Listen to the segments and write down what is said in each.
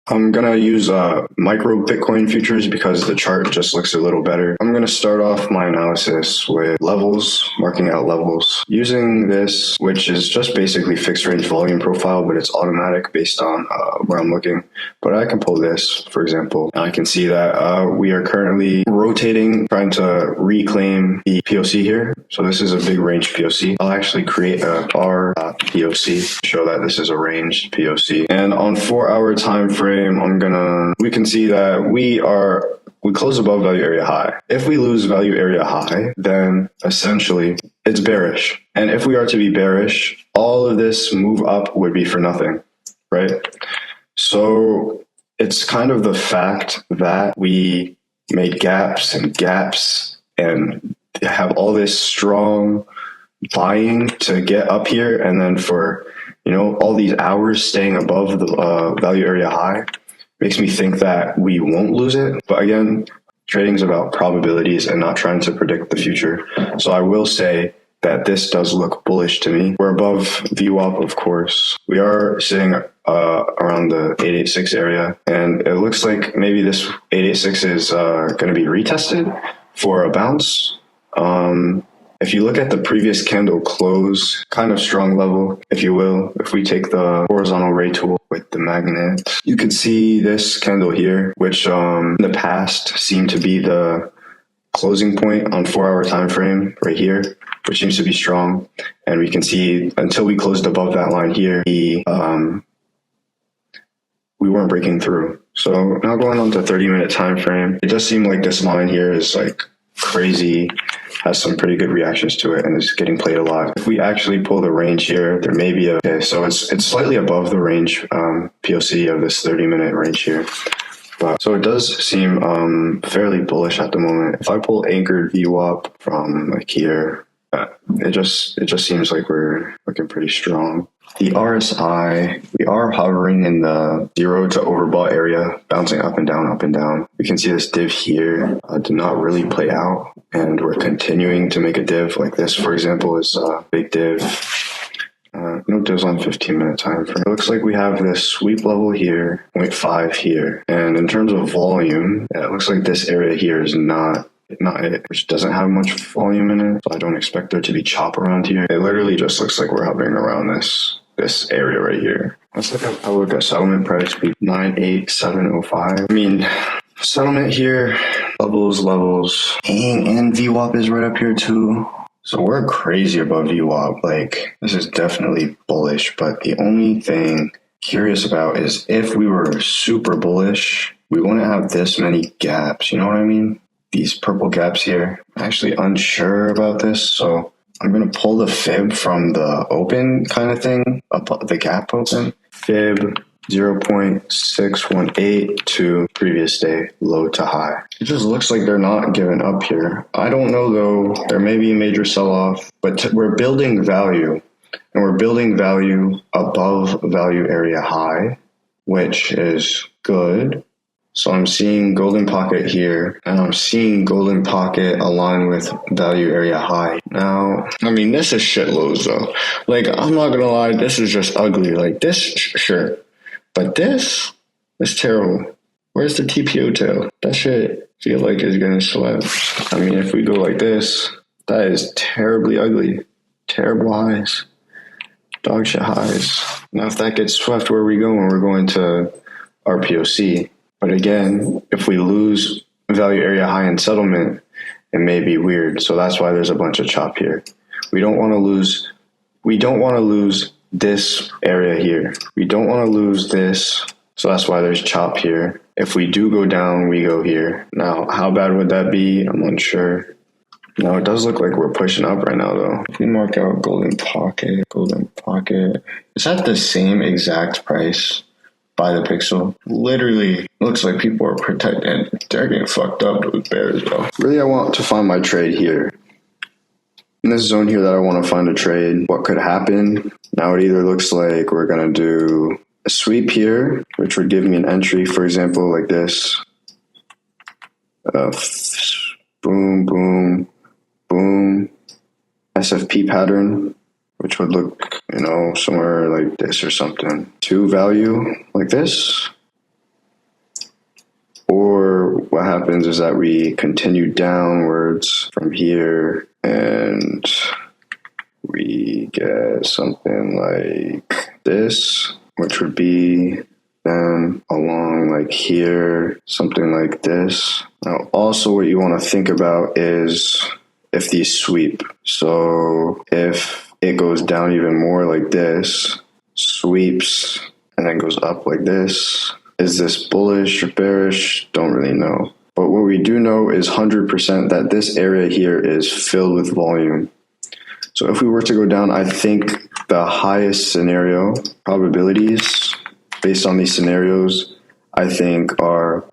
I'm gonna use micro Bitcoin futures because the chart just looks a little better. I'm gonna start off my analysis with levels, marking out levels, using this, which is just basically fixed range volume profile, but it's automatic based on where I'm looking. But I can pull this, for example, and I can see that we are currently rotating, trying to reclaim the POC here. So this is a big range POC. I'll actually create a bar POC to show that this is a range POC. And on 4-hour time frame, we can see that we close above value area high. If we lose value area high, then essentially it's bearish. And if we are to be bearish, all of this move up would be for nothing, right? So it's kind of the fact that we made gaps and have all this strong buying to get up here, and then for all these hours staying above the value area high makes me think that we won't lose it. But again, trading is about probabilities and not trying to predict the future. So I will say that this does look bullish to me. We're above VWAP, of course. We are sitting around the 886 area, and it looks like maybe this 886 is going to be retested for a bounce. If you look at the previous candle close, kind of strong level, if you will, if we take the horizontal ray tool with the magnet, you can see this candle here, which in the past seemed to be the closing point on 4-hour time frame right here, which seems to be strong. And we can see until we closed above that line here, we weren't breaking through. So now going on to 30-minute time frame, it does seem like this line here is like crazy, has some pretty good reactions to it, and is getting played a lot. If we actually pull the range here, there may be so it's slightly above the range POC of this 30-minute range here. But so it does seem fairly bullish at the moment. If I pull anchored VWAP from like here, it just seems like we're looking pretty strong. The RSI, we are hovering in the 0 to overbought area, bouncing up and down, up and down. We can see this div here did not really play out, and we're continuing to make a div like this, for example, is a big div. No divs on 15-minute time frame. It looks like we have this sweep level here, 0.5 here. And in terms of volume, it looks like this area here is not it, which doesn't have much volume in it. So I don't expect there to be chop around here. It literally just looks like we're hovering around this area right here. Let's look at settlement price, 98705. I mean, settlement here, levels, and VWAP is right up here too. So we're crazy above VWAP. Like, this is definitely bullish, but the only thing curious about is if we were super bullish, we wouldn't have this many gaps. You know what I mean? These purple gaps here. I'm actually unsure about this, so I'm going to pull the fib from the open kind of thing, the gap open. Fib 0.618 to previous day, low to high. It just looks like they're not giving up here. I don't know though. There may be a major sell-off, but we're building value, and we're building value above value area high, which is good. So I'm seeing golden pocket here, and I'm seeing golden pocket align with value area high. Now, I mean, this is shitloads though. Like, I'm not gonna lie, this is just ugly. Like this, sure. But this is terrible. Where's the TPO tail? That shit feel like is gonna slap. I mean, if we go like this, that is terribly ugly. Terrible highs. Dog shit highs. Now if that gets swept, where are we going? We're going to our POC. But again, if we lose value area high in settlement, it may be weird. So that's why there's a bunch of chop here. We don't want to lose this area here. We don't want to lose this. So that's why there's chop here. If we do go down, we go here. Now, how bad would that be? I'm unsure. Now, it does look like we're pushing up right now, though. If we mark out golden pocket, is that the same exact price by the pixel? Literally, looks like people are protecting. They're getting fucked up with bears, though. Really, I want to find my trade here. In this zone here that I want to find a trade, what could happen? Now it either looks like we're going to do a sweep here, which would give me an entry, for example, like this. Boom, boom, boom. SFP pattern, which would look, somewhere like this or something. To value like this. Or what happens is that we continue downwards from here and we get something like this, which would be then along like here, something like this. Now, also what you want to think about is if these sweep. So if it goes down even more like this, sweeps, and then goes up like this, is this bullish or bearish? Don't really know. But what we do know is 100% that this area here is filled with volume. So if we were to go down, I think the highest scenario probabilities based on these scenarios, I think are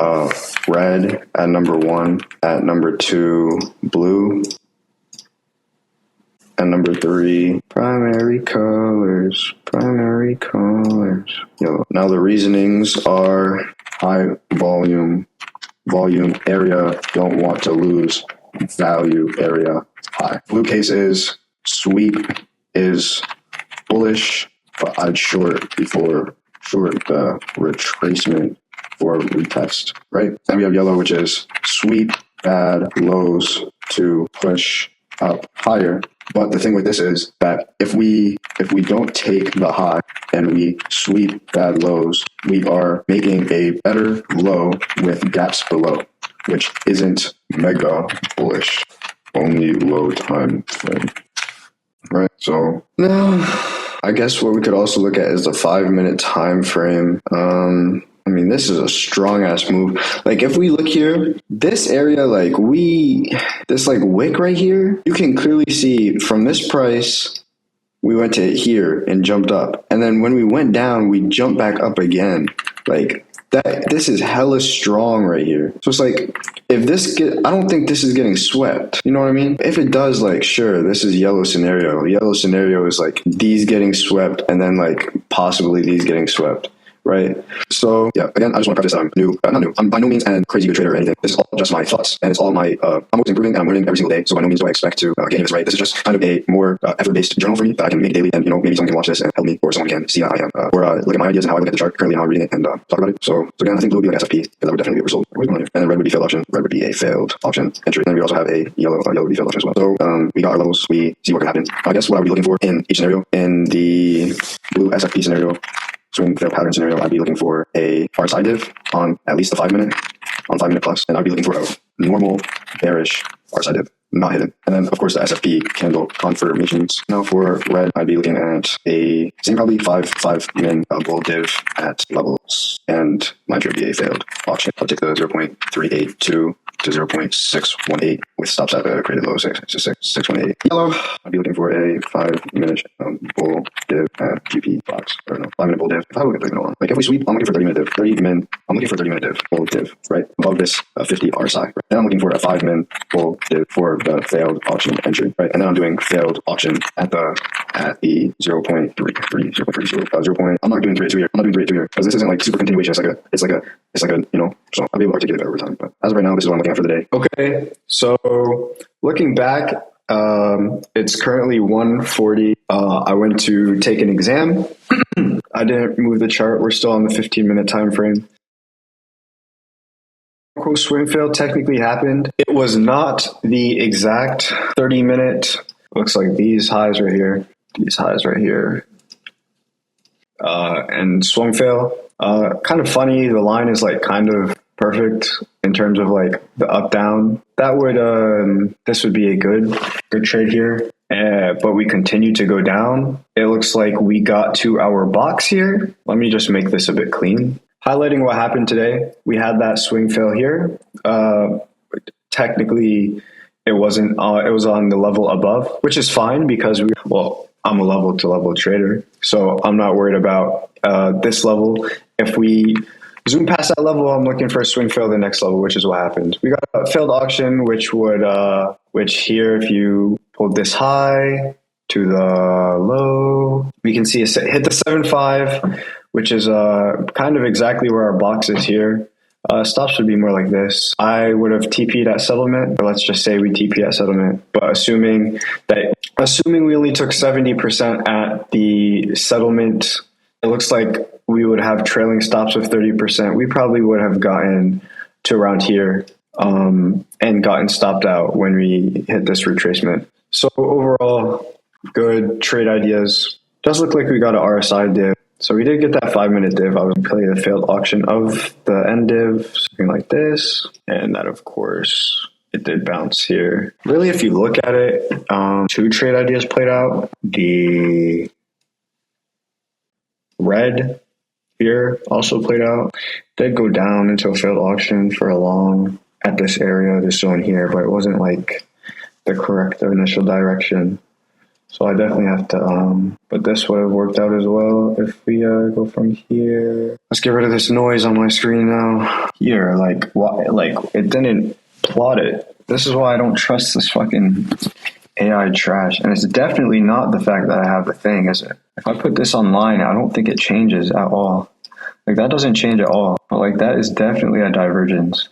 red at number 1, at number 2, blue, and number 3, primary colors, yellow. Now the reasonings are high volume, area, don't want to lose, value, area, high. Blue case is sweep is bullish, but I'd short before the retracement for retest, right? Then we have yellow, which is sweep, bad, lows to push up higher. But the thing with this is that if we don't take the high and we sweep bad lows, we are making a better low with gaps below, which isn't mega bullish, only low time frame, right? So now I guess what we could also look at is the 5-minute time frame. I mean, this is a strong ass move. Like if we look here, this area, like this like wick right here, you can clearly see from this price, we went to here and jumped up. And then when we went down, we jumped back up again. Like this is hella strong right here. So it's like, I don't think this is getting swept. You know what I mean? If it does, like, sure, this is yellow scenario. Yellow scenario is like these getting swept and then like possibly these getting swept. Right. So yeah, again, I just want to preface that I'm new, not new. I'm by no means a crazy good trader or anything. This is all just my thoughts, and it's all my. I'm always improving, and I'm learning every single day. So by no means do I expect to get this right. This is just kind of a more effort-based journal for me that I can make daily, and maybe someone can watch this and help me, or someone can see how I am, or look at my ideas and how I look at the chart currently, how I'm reading it, and talk about it. So again, I think blue would be like SFP because that would definitely be oversold. What's going on here? And then red would be failed option. Red would be a failed option entry. And then we also have a yellow would be failed option as well. So we got our levels. We see what can happen. I guess what I would be looking for in each scenario. In the blue SFP scenario, swing failed pattern scenario, I'd be looking for a RSI div on at least the 5 minute, on 5 minute plus, and I'd be looking for a normal bearish RSI div, not hidden. And then of course the SFP candle confirmations. Now for red, I'd be looking at a same probably 5 min bull div at levels, and my entry would be a failed auction. I'll take the 0.382 to 0.618 with stops at a created low 618. Yellow, I'd be looking for a 5 minute bull div at GP box. Or no, 5 minute bull div. If I look at the like if we sweep, I'm looking for 30 minute div. 30 min, I'm looking for 30 minute div, bull div, right? Above this 50 RSI. Right? Then I'm looking for a 5 min bull div for the failed auction entry, right? And then I'm doing failed auction at the 0.33, 0.30. I'm not doing 3 here. I'm not doing 3 here because this isn't like super continuation. It's like a so I'll be able to articulate it over time. But as of right now, this is what I'm looking at for the day. Okay, so looking back, it's currently 1:40. I went to take an exam. I didn't move the chart. We're still on the 15-minute time frame. Swing fail technically happened. It was not the exact 30-minute. Looks like these highs right here. And swung fail. Kind of funny. The line is like kind of perfect in terms of like the up down. That would this would be a good trade here. But we continue to go down. It looks like we got to our box here. Let me just make this a bit clean. Highlighting what happened today. We had that swing fail here. Technically, it wasn't. It was on the level above, which is fine because I'm a level to level trader, so I'm not worried about this level. If we zoom past that level, I'm looking for a swing fail the next level, which is what happened. We got a failed auction, which here, if you pulled this high to the low, we can see it hit the 7.5, which is kind of exactly where our box is here. Stops would be more like this. I would have TP'd at settlement, or let's just say we TP at settlement, but assuming we only took 70% at the settlement, it looks like we would have trailing stops of 30%. We probably would have gotten to around here, and gotten stopped out when we hit this retracement. So overall, good trade ideas. Does look like we got an RSI div. So we did get that 5-minute div. I was playing the failed auction of the end div, something like this. And that, of course, it did bounce here. Really, if you look at it, 2 trade ideas played out. The red here also played out. Did go down into a failed auction for a long at this area, this zone here, but it wasn't like the correct initial direction. So I definitely have to, but this would have worked out as well if we go from here. Let's get rid of this noise on my screen now. Here, like, why, like, it didn't plot it. This is why I don't trust this fucking AI trash. And it's definitely not the fact that I have the thing, is it? If I put this online, I don't think it changes at all. Like, that doesn't change at all. But, like, that is definitely a divergence.